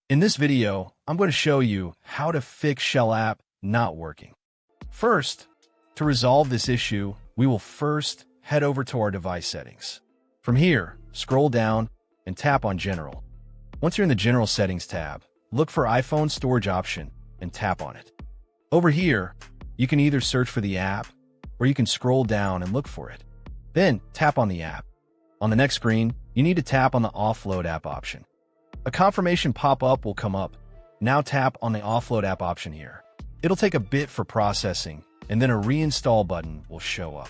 In this video, I'm going to show you how to fix Shell app not working. First, to resolve this issue, we will first head over to our device settings. From here, scroll down and tap on General. Once you're in the General Settings tab, look for iPhone Storage option and tap on it. Over here, you can either search for the app or you can scroll down and look for it. Then tap on the app. On the next screen, you need to tap on the Offload app option. A confirmation pop-up will come up. Now tap on the Offload app option here. It'll take a bit for processing, and then a reinstall button will show up.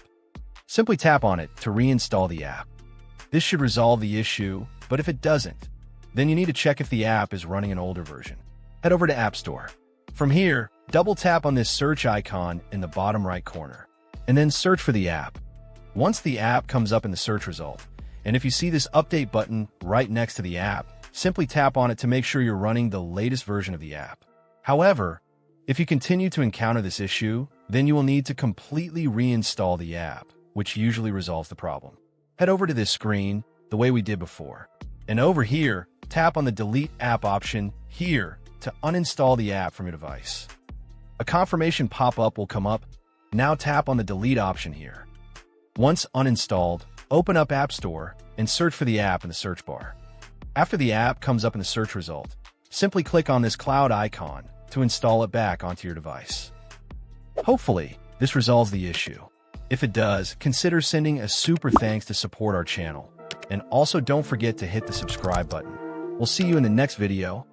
Simply tap on it to reinstall the app. This should resolve the issue, but if it doesn't, then you need to check if the app is running an older version. Head over to App Store. From here, double tap on this search icon in the bottom right corner, and then search for the app. Once the app comes up in the search result, and if you see this update button right next to the app, simply tap on it to make sure you're running the latest version of the app. However, if you continue to encounter this issue, then you will need to completely reinstall the app, which usually resolves the problem. Head over to this screen the way we did before, and over here, tap on the Delete App option here to uninstall the app from your device. A confirmation pop-up will come up. Now tap on the Delete option here. Once uninstalled, open up App Store and search for the app in the search bar. After the app comes up in the search result, simply click on this cloud icon to install it back onto your device. Hopefully, this resolves the issue. If it does, consider sending a super thanks to support our channel. And also don't forget to hit the subscribe button. We'll see you in the next video.